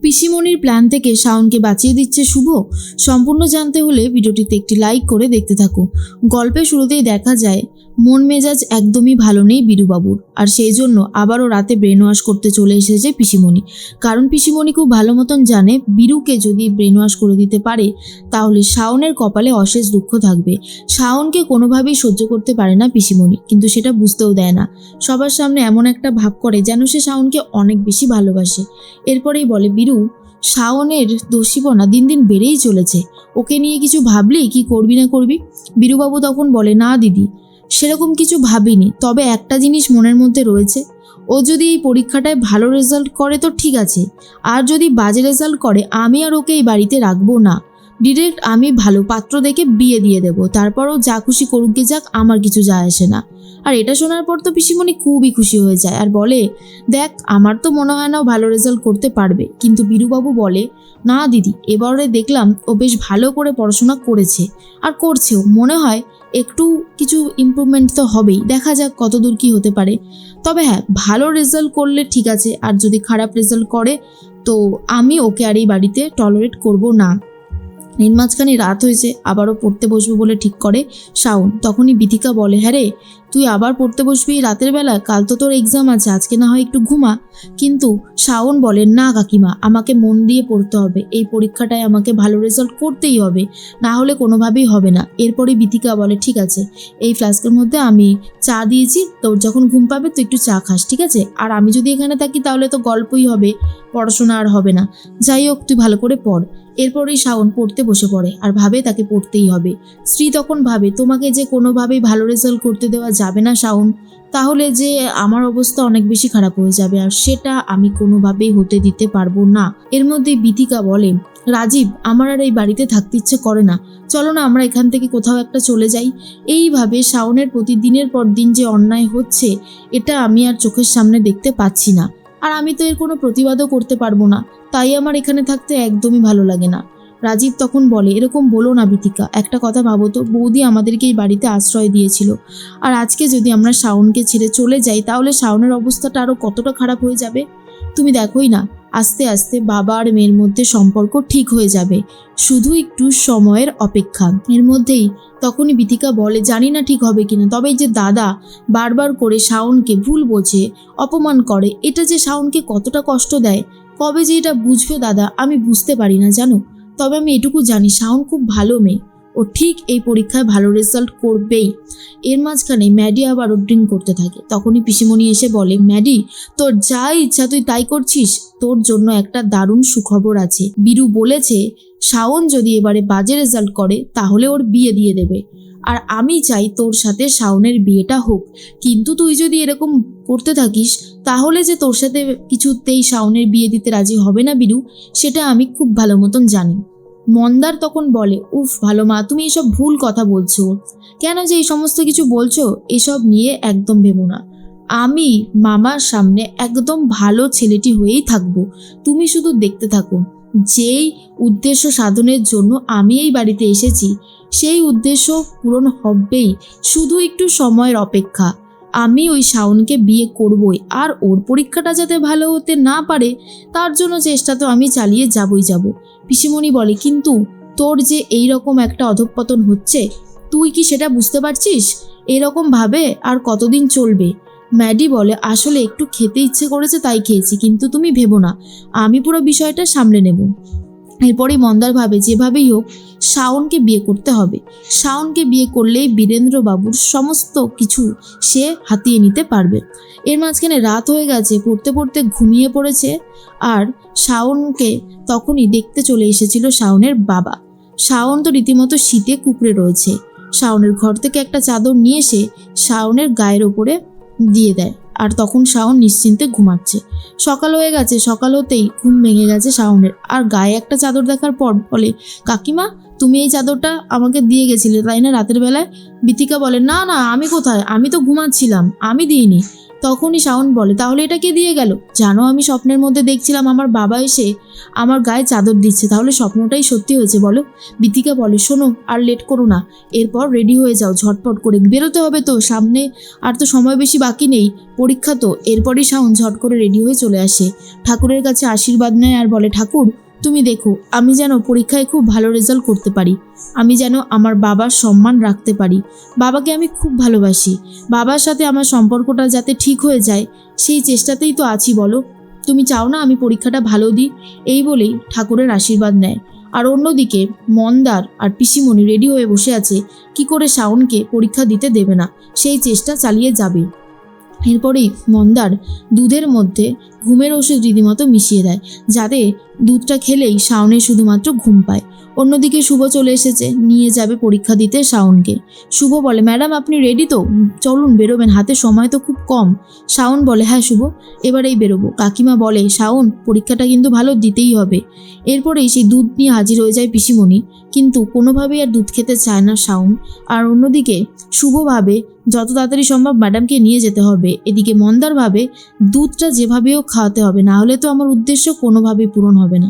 পিসিমণির plan থেকে শাওনকে বাঁচিয়ে দিচ্ছে শুভ। সম্পূর্ণ জানতে হলে ভিডিওটিতে একটি লাইক করে দেখতে থাকো। গল্পের শুরুতেই দেখা যায় মন মেজাজ একদমই ভালো নেই বীরুবাবুর, আর সেই জন্য আবারও রাতে ব্রেন ওয়াশ করতে চলে এসেছে পিসিমণি। কারণ পিসিমণি খুব ভালো মতন জানে বীরুকে যদি ব্রেন ওয়াশ করে দিতে পারে তাহলে শাওনের কপালে অশেষ দুঃখ থাকবে। শাওনকে কোনোভাবেই সহ্য করতে পারে না পিসিমণি, কিন্তু সেটা বুঝতেও দেয় না। সবার সামনে এমন একটা ভাব করে যেন সে শাওনকে অনেক বেশি ভালোবাসে। এরপরেই বলে, বীরু, শাওনের দোষীপনা দিন দিন বেড়েই চলেছে, ওকে নিয়ে কিছু ভাবলি কি করবি না করবি? বীরুবাবু তখন বলে, না দিদি, সেরকম কিছু ভাবিনি, তবে একটা জিনিস মনের মধ্যে রয়েছে, ও যদি এই পরীক্ষাটায় ভালো রেজাল্ট করে তো ঠিক আছে, আর যদি বাজে রেজাল্ট করে আমি আর ওকে এই বাড়িতে রাখবো না। ডিরেক্ট আমি ভালো পাত্র দেখে বিয়ে দিয়ে দেবো, তারপরও যা খুশি করুক গে যাক, আমার কিছু যায় আসে না। আর এটা শোনার পর তো পিসিমণি খুবই খুশি হয়ে যায় আর বলে, দেখ, আমার তো মনে হয় না ও ভালো রেজাল্ট করতে পারবে। কিন্তু বীরুবাবু বলে, না দিদি, এবারে দেখলাম ও বেশ ভালো করে পড়াশোনা করেছে আর করছেও, মনে হয় একটু কিছু ইমপ্রুভমেন্ট তো হবেই, দেখা যাক কতদূর কি হতে পারে। তবে হ্যাঁ, ভালো রেজাল্ট করলে ঠিক আছে, আর যদি খারাপ রেজাল্ট করে তো আমি ওকে আর এই বাড়িতে টলারেট করব না। এর মাঝখানে রাত হয়েছে, আবারও পড়তে বসবো বলে ঠিক করে শাওন। তখনই বিথিকা বলে, হ্যাঁ রে, তুই আবার পড়তে বসবি রাতের বেলা? কাল তো তোর এক্সাম আছে, আজকে না হয় একটু ঘুমা। কিন্তু শাওন বলে, না কাকিমা, আমাকে মন দিয়ে পড়তে হবে, এই পরীক্ষাটায় আমাকে ভালো রেজাল্ট করতেই হবে, না হলে কোনোভাবেই হবে না। এরপরে বিথিকা বলে, ঠিক আছে, এই ফ্লাস্কের মধ্যে আমি চা দিয়েছি, তোর যখন ঘুম পাবে তুই একটু চা খাস, ঠিক আছে? আর আমি যদি এখানে থাকি তাহলে তো গল্পই হবে, পড়াশোনা আর হবে না। যাই হোক, তুই ভালো করে পড়। এরপরেই শাওন পড়তে বসে পড়ে আর ভাবে তাকে পড়তেই হবে। স্ত্রী তখন ভাবে, তোমাকে যে কোনোভাবেই ভালো রেজাল্ট করতে দেওয়া যাবে না শাওন, তাহলে যে আমার অবস্থা অনেক বেশি খারাপ হয়ে যাবে, আর সেটা আমি কোনোভাবেই হতে দিতে পারবো না। এর মধ্যে বিথিকা বলে, রাজীব, আমার আর এই বাড়িতে থাকতে ইচ্ছে করে না, চলো না আমরা এখান থেকে কোথাও একটা চলে যাই। এইভাবে শাওনের প্রতিদিনের পর দিন যে অন্যায় হচ্ছে, এটা আমি আর চোখের সামনে দেখতে পাচ্ছি না, আর আমি তো এর কোনো প্রতিবাদও করতে পারবো না, তাই আমার এখানে থাকতে একদমই ভালো লাগে না। রাজীব তখন বলে, এরকম বলো না বিথিকা, একটা কথা ভাবো তো, বৌদি আমাদেরকে এই বাড়িতে আশ্রয় দিয়েছিল, আর আজকে যদি আমরা শাওনকে ছেড়ে চলে যাই তাহলে শাওনের অবস্থাটা আরও কতটা খারাপ হয়ে যাবে। তুমি দেখোই না, আস্তে আস্তে বাবা আর মেয়ের মধ্যে সম্পর্ক ঠিক হয়ে যাবে, শুধু একটু সময়ের অপেক্ষা। এর মধ্যেই তখনই বিথিকা বলে, জানি না ঠিক হবে কিনা, তবে যে দাদা বারবার করে শাওনকে ভুল বোঝে, অপমান করে, এটা যে শাওনকে কতটা কষ্ট দেয়, কবে যে এটা বুঝবে দাদা আমি বুঝতে পারি না জানো। তবে আমি এটুকু জানি, শাওন খুব ভালো মেয়ে, ও ঠিক এই পরীক্ষায় ভালো রেজাল্ট করবেই। এর মাঝখানে ম্যাডি আবারও ড্রিঙ্ক করতে থাকে। তখনই পিসিমণি এসে বলে, ম্যাডি, তোর যা ইচ্ছা তুই তাই করছিস, তোর জন্য একটা দারুণ সুখবর আছে। বীরু বলেছে শাওন যদি এবারে বাজে রেজাল্ট করে তাহলে ওর বিয়ে দিয়ে দেবে, আর আমি চাই তোর সাথে শাওনের বিয়েটা হোক। কিন্তু তুই যদি এরকম করতে থাকিস তাহলে যে তোর সাথে কিছুতেই শাওনের বিয়ে দিতে রাজি হবে না বীরু, সেটা আমি খুব ভালো মতন জানি। মন্দার তখন বলে, উফ ভালো মা, তুমি এসব ভুল কথা বলছো, কেন যে এই সমস্ত কিছু বলছো, এসব নিয়ে একদম ভেবো না, আমি মামার সামনে একদম ভালো ছেলেটি হয়েই থাকবো, তুমি শুধু দেখতে থাকো। যেই উদ্দেশ্য সাধনের জন্য আমি এই বাড়িতে এসেছি সেই উদ্দেশ্য পূরণ হবেই, শুধু একটু সময়ের অপেক্ষা। আমি ওই শাওনকে বিয়ে করবই, আর ওর পরীক্ষাটা যাতে ভালো হতে না পারে তার জন্য চেষ্টা তো আমি চালিয়ে যাবই যাব। পিসিমণি বলে, কিন্তু তোর যে এই রকম একটা অধঃপতন হচ্ছে, তুই কি সেটা বুঝতে পারছিস? এরকম ভাবে আর কতদিন চলবে? ম্যাডি বলে, আসলে একটু খেতে ইচ্ছে করেছে তাই খেয়েছি, কিন্তু তুমি ভেবো না, আমি পুরো বিষয়টা সামলে নেব। এরপরেই মন্দার ভাবে, যেভাবেই হোক শাওনকে বিয়ে করতে হবে, শাওনকে বিয়ে করলেই বীরেন্দ্রবাবুর সমস্ত কিছু সে হাতিয়ে নিতে পারবে। এর মাঝখানে রাত হয়ে গেছে, পড়তে পড়তে ঘুমিয়ে পড়েছে, আর শাওনকে তখনই দেখতে চলে এসেছিল শাওনের বাবা। শাওন তো রীতিমতো শীতে কুঁকড়ে রয়েছে। শাওনের ঘর থেকে একটা চাদর নিয়ে এসে শাওনের গায়ের ওপরে দিয়ে দেয়, আর তখন শাওন নিশ্চিন্তে ঘুমাচ্ছে। সকাল হয়ে গেছে, সকাল হতেই ঘুম ভেঙে গেছে শাওনের, আর গায়ে একটা চাদর দেখার পর বলে, কাকিমা, তুমি এই চাদরটা আমাকে দিয়ে গেছিলে তাই না রাতের বেলায়? বিথিকা বলে, না না, আমি কোথায়, আমি তো ঘুমাচ্ছিলাম, আমি দিইনি। তখনই শাওন বলে, তাহলে এটা কে দিয়ে গেল? জানো, আমি স্বপ্নের মধ্যে দেখছিলাম আমার বাবা এসে আমার গায়ে চাদর দিচ্ছে, তাহলে স্বপ্নটাই সত্যি হয়েছে বলো। বিথিকা বলে, শোনো আর লেট করো না, এরপর রেডি হয়ে যাও, ঝটপট করে বেরোতে হবে তো, সামনে আর তো সময় বেশি বাকি নেই, পরীক্ষা তো। এরপরই শাওন ঝট করে রেডি হয়ে চলে আসে, ঠাকুরের কাছে আশীর্বাদ নেয় আর বলে, ঠাকুর তুমি দেখো, আমি যেন পরীক্ষায় খুব ভালো রেজাল্ট করতে পারি, আমি যেন আমার বাবার সম্মান রাখতে পারি, বাবাকে আমি খুব ভালোবাসি, বাবার সাথে আমার সম্পর্কটা যাতে ঠিক হয়ে যায় সেই চেষ্টাতেই তো আছি বলো। তুমি চাও না আমি পরীক্ষাটা ভালো দিই? এই বলেই ঠাকুরের আশীর্বাদ নেয়। আর অন্যদিকে মন্দার আর পিসিমণি রেডি হয়ে বসে আছে, কি করে শাওনকে পরীক্ষা দিতে দেবে না সেই চেষ্টা চালিয়ে যাবে। এরপরেই মন্দার দুধের মধ্যে ঘুমের ওষুধ রীতিমতো মিশিয়ে দেয়, যাতে দুধটা খেলেই শাওনের শুধুমাত্র ঘুম পায়। অন্যদিকে শুভ চলে এসেছে, নিয়ে যাবে পরীক্ষা দিতে শাওনকে। শুভ বলে, ম্যাডাম আপনি রেডি তো? চলুন বেরোবেন, হাতে সময় তো খুব কম। শাওন বলে, হ্যাঁ শুভ, এবারেই বেরোবো। কাকিমা বলে, শাওন পরীক্ষাটা কিন্তু ভালো দিতেই হবে। এরপরেই সেই দুধ নিয়ে হাজির হয়ে যায় পিসিমণি, কিন্তু কোনোভাবেই আর দুধ খেতে চায় না শাওন। আর অন্যদিকে শুভ ভাবে যত তাড়াতাড়ি সম্ভব ম্যাডামকে নিয়ে যেতে হবে, এদিকে মন্দার ভাবে দুধটা যেভাবেও খাওয়াতে হবে, না হলে তো আমার উদ্দেশ্য কোনোভাবেই পূরণ হবে না।